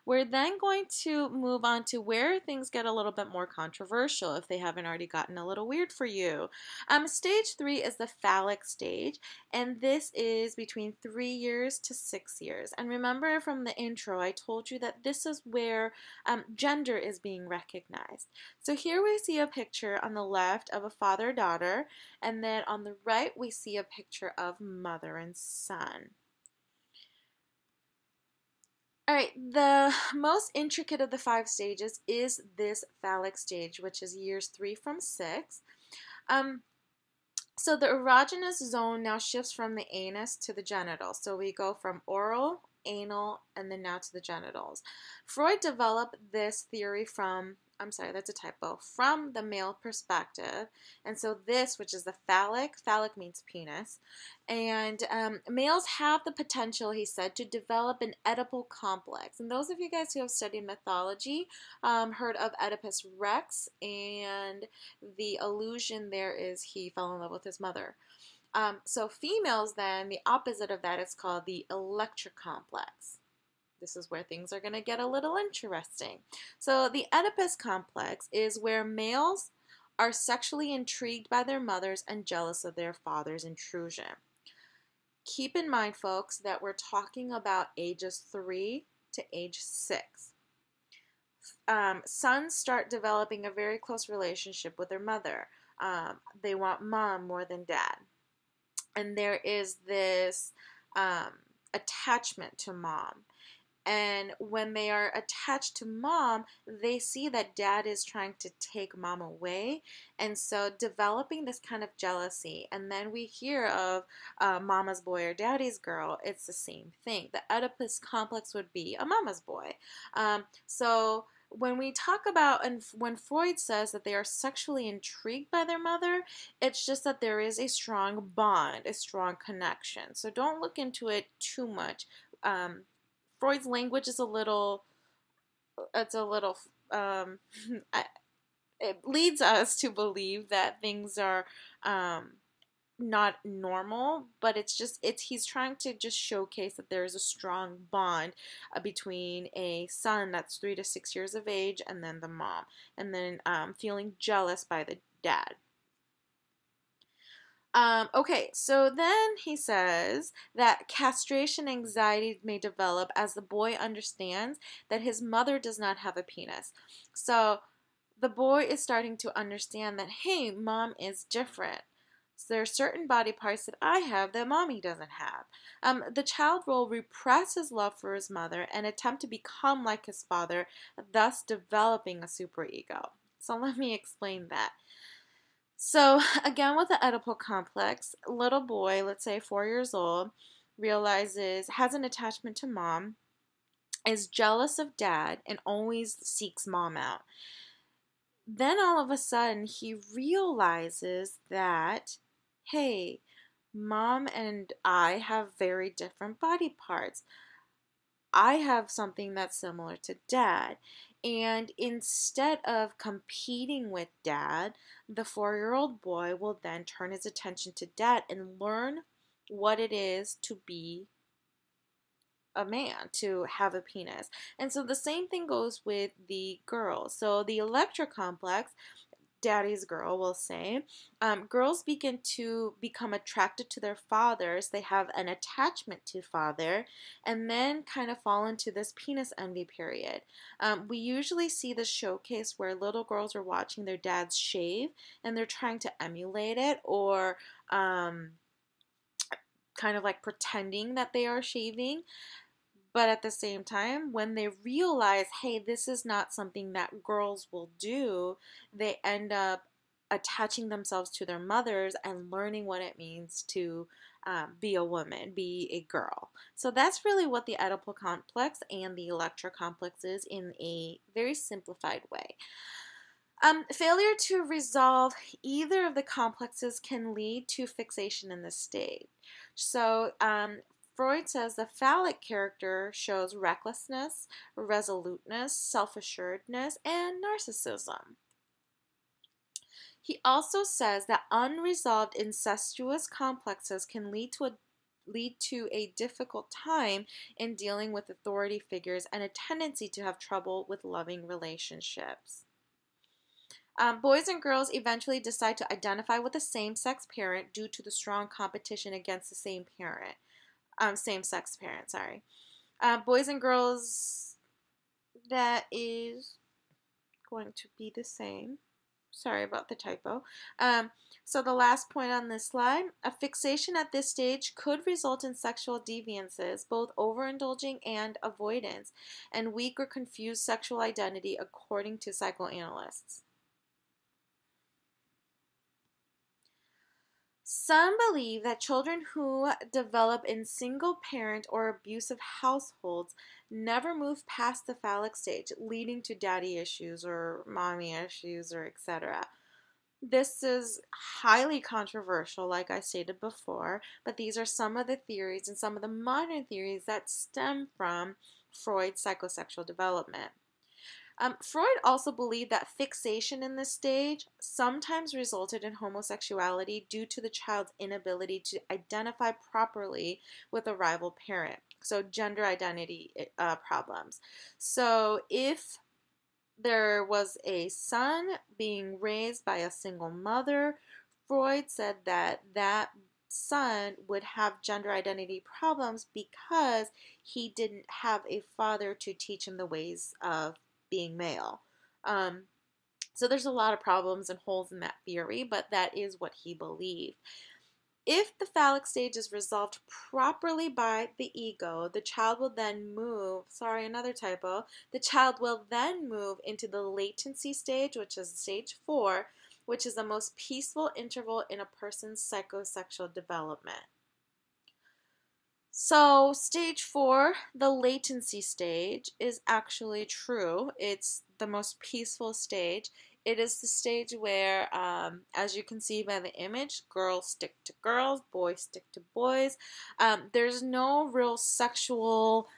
We're then going to move on to where things get a little bit more controversial if they haven't already gotten a little weird for you. Stage 3 is the phallic stage, and this is between 3 years to 6 years. And remember from the intro, I told you that this is where gender is being recognized. So here we see a picture on the left of a father-daughter, and then on the right we see a picture of mother and son. All right, the most intricate of the 5 stages is this phallic stage, which is years 3 from 6. So the erogenous zone now shifts from the anus to the genitals. So we go from oral, anal, and then now to the genitals. Freud developed this theory from, I'm sorry, that's a typo, from the male perspective. And so this, which is the phallic means penis, and males have the potential, he said, to develop an Oedipal complex. And those of you guys who have studied mythology heard of Oedipus Rex, and the allusion there is he fell in love with his mother. So females then, the opposite of that is called the Electra complex. This is where things are going to get a little interesting. So the Oedipus complex is where males are sexually intrigued by their mothers and jealous of their father's intrusion. Keep in mind, folks, that we're talking about ages 3 to age 6. Sons start developing a very close relationship with their mother. They want mom more than dad. And there is this attachment to mom. And when they are attached to mom, they see that dad is trying to take mom away. And so developing this kind of jealousy. And then we hear of mama's boy or daddy's girl. It's the same thing. The Oedipus complex would be a mama's boy. So when we talk about, and when Freud says that they are sexually intrigued by their mother, it's just that there is a strong bond, a strong connection. So don't look into it too much. Freud's language is it leads us to believe that things are not normal, but he's trying to just showcase that there is a strong bond between a son that's 3 to 6 years of age and then the mom, and then feeling jealous by the dad. Okay, so then he says that castration anxiety may develop as the boy understands that his mother does not have a penis. So the boy is starting to understand that, hey, mom is different. So there are certain body parts that I have that mommy doesn't have. The child will repress his love for his mother and attempt to become like his father, thus developing a superego. So let me explain that. So again, with the Oedipal complex, little boy, let's say 4 years old, has an attachment to mom, is jealous of dad, and always seeks mom out. Then all of a sudden, he realizes that, hey, mom and I have very different body parts. I have something that's similar to dad. And instead of competing with dad, the 4-year-old boy will then turn his attention to dad and learn what it is to be a man, to have a penis. And so the same thing goes with the girls. So the Electra complex, daddy's girl will say, girls begin to become attracted to their fathers. They have an attachment to father, and then kind of fall into this penis envy period. We usually see this showcase where little girls are watching their dads shave and they're trying to emulate it, or kind of like pretending that they are shaving. But at the same time, when they realize, hey, this is not something that girls will do, they end up attaching themselves to their mothers and learning what it means to be a woman, be a girl. So that's really what the Oedipal complex and the Electra complex is in a very simplified way. Failure to resolve either of the complexes can lead to fixation in the state. So Freud says the phallic character shows recklessness, resoluteness, self-assuredness, and narcissism. He also says that unresolved incestuous complexes can lead to a lead to a difficult time in dealing with authority figures and a tendency to have trouble with loving relationships. Boys and girls eventually decide to identify with the same-sex parent due to the strong competition against the same-sex parent, sorry. Boys and girls, that is going to be the same. Sorry about the typo. So the last point on this slide, a fixation at this stage could result in sexual deviances, both overindulging and avoidance, and weak or confused sexual identity according to psychoanalysts. Some believe that children who develop in single-parent or abusive households never move past the phallic stage, leading to daddy issues or mommy issues or etc. This is highly controversial, like I stated before, but these are some of the theories and some of the modern theories that stem from Freud's psychosexual development. Freud also believed that fixation in this stage sometimes resulted in homosexuality due to the child's inability to identify properly with a rival parent. So gender identity problems. So if there was a son being raised by a single mother, Freud said that that son would have gender identity problems because he didn't have a father to teach him the ways of being male. So there's a lot of problems and holes in that theory, but that is what he believed. If the phallic stage is resolved properly by the ego, the child will then move, sorry, another typo, the child will then move into the latency stage, which is stage 4, which is the most peaceful interval in a person's psychosexual development. So stage 4, the latency stage, is actually true. It's the most peaceful stage. It is the stage where, as you can see by the image, girls stick to girls, boys stick to boys. There's no real sexual,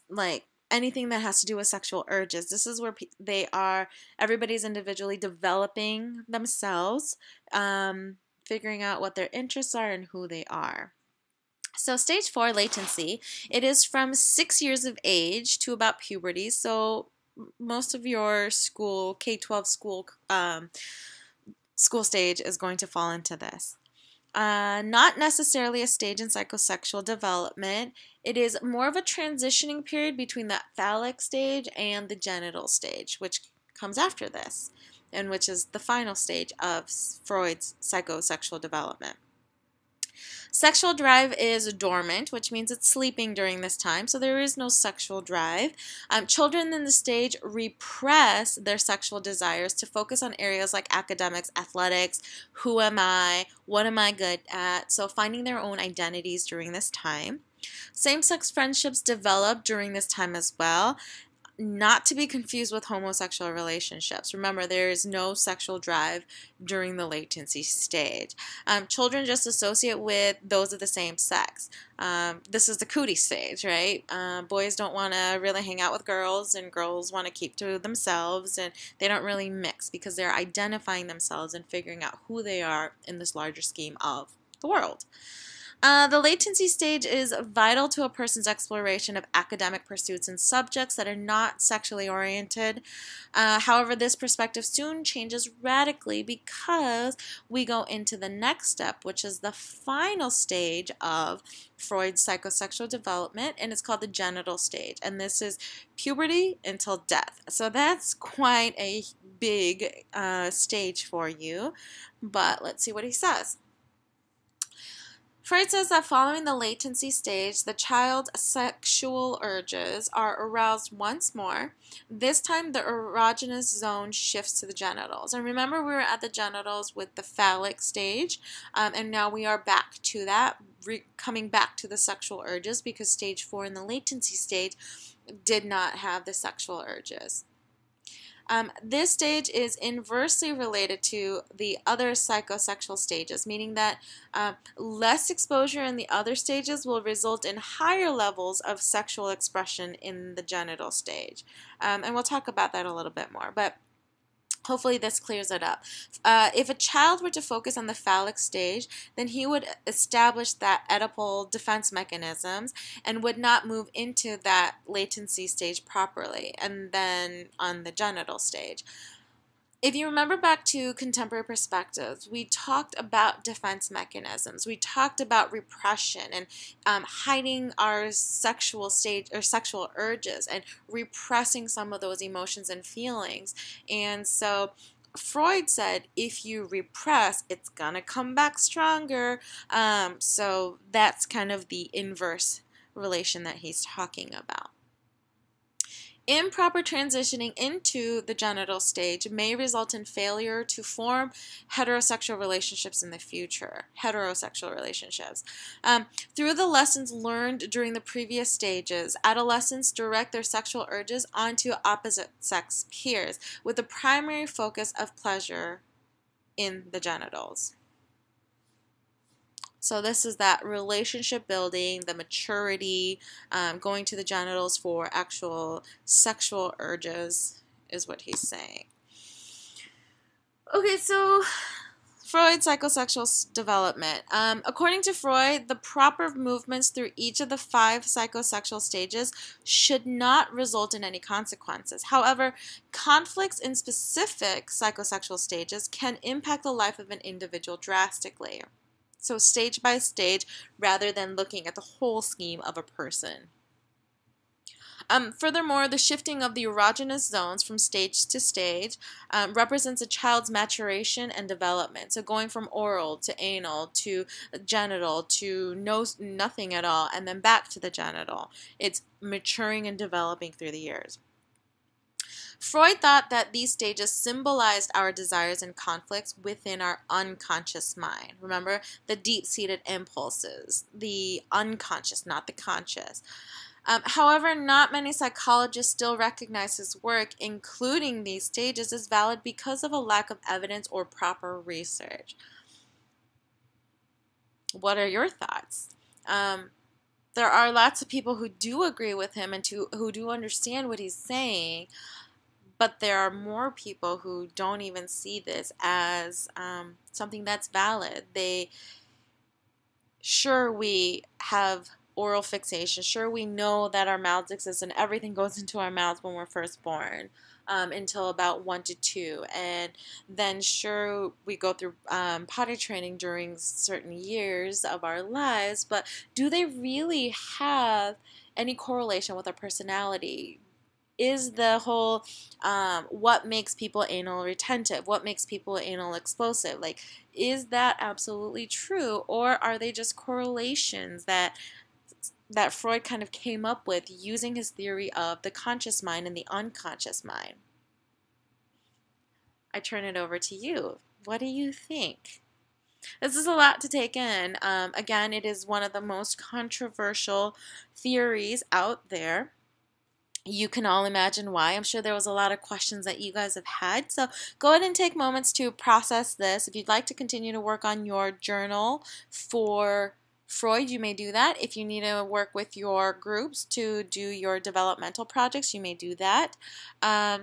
like anything that has to do with sexual urges. This is where everybody's individually developing themselves, figuring out what their interests are and who they are. So stage 4, latency, it is from 6 years of age to about puberty. So most of your school, K-12 school stage is going to fall into this. Not necessarily a stage in psychosexual development. It is more of a transitioning period between the phallic stage and the genital stage, which comes after this, and which is the final stage of Freud's psychosexual development. Sexual drive is dormant, which means it's sleeping during this time, so there is no sexual drive. Children in this stage repress their sexual desires to focus on areas like academics, athletics, who am I, what am I good at, so finding their own identities during this time. Same-sex friendships develop during this time as well, not to be confused with homosexual relationships. Remember, there is no sexual drive during the latency stage. Children just associate with those of the same sex. This is the cootie stage, right? Boys don't want to really hang out with girls, and girls want to keep to themselves, and they don't really mix because they're identifying themselves and figuring out who they are in this larger scheme of the world. The latency stage is vital to a person's exploration of academic pursuits and subjects that are not sexually oriented. However, this perspective soon changes radically because we go into the next step, which is the final stage of Freud's psychosexual development, and it's called the genital stage. And this is puberty until death. So that's quite a big stage for you. But let's see what he says. Freud says that following the latency stage, the child's sexual urges are aroused once more. This time, the erogenous zone shifts to the genitals. And remember, we were at the genitals with the phallic stage, and now we are back to that, coming back to the sexual urges, because stage 4 in the latency stage did not have the sexual urges. This stage is inversely related to the other psychosexual stages, meaning that less exposure in the other stages will result in higher levels of sexual expression in the genital stage. And we'll talk about that a little bit more. But Hopefully this clears it up. If a child were to focus on the phallic stage, then he would establish that Oedipal defense mechanisms and would not move into that latency stage properly, and then on the genital stage. If you remember back to contemporary perspectives, we talked about defense mechanisms. We talked about repression and hiding our sexual stage or sexual urges and repressing some of those emotions and feelings. And so Freud said, if you repress, it's gonna come back stronger. So that's kind of the inverse relation that he's talking about. Improper transitioning into the genital stage may result in failure to form heterosexual relationships in the future. Heterosexual relationships. Through the lessons learned during the previous stages, adolescents direct their sexual urges onto opposite sex peers with the primary focus of pleasure in the genitals. So this is that relationship building, the maturity, going to the genitals for actual sexual urges is what he's saying. Okay, so Freud's psychosexual development. According to Freud, the proper movements through each of the 5 psychosexual stages should not result in any consequences. However, conflicts in specific psychosexual stages can impact the life of an individual drastically. So stage by stage, rather than looking at the whole scheme of a person. Furthermore, the shifting of the erogenous zones from stage to stage represents a child's maturation and development. So going from oral to anal to genital to nothing at all, and then back to the genital. It's maturing and developing through the years. Freud thought that these stages symbolized our desires and conflicts within our unconscious mind. Remember, the deep-seated impulses, the unconscious, not the conscious. However, not many psychologists still recognize his work, including these stages, as valid because of a lack of evidence or proper research. What are your thoughts? There are lots of people who do agree with him and who do understand what he's saying, but there are more people who don't even see this as something that's valid. Sure, we have oral fixation. Sure, we know that our mouths exist and everything goes into our mouths when we're first born until about 1 to 2. And then sure, we go through potty training during certain years of our lives, but do they really have any correlation with our personality? Is the whole what makes people anal retentive, what makes people anal explosive, like, is that absolutely true, or are they just correlations that Freud kind of came up with using his theory of the conscious mind and the unconscious mind? I turn it over to you. What do you think? This is a lot to take in. Again, it is one of the most controversial theories out there. You can all imagine why. I'm sure there was a lot of questions that you guys have had. So go ahead and take moments to process this. If you'd like to continue to work on your journal for Freud, you may do that. If you need to work with your groups to do your developmental projects, you may do that. Yeah,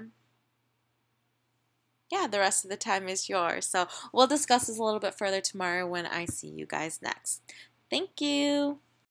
the rest of the time is yours. So we'll discuss this a little bit further tomorrow when I see you guys next. Thank you.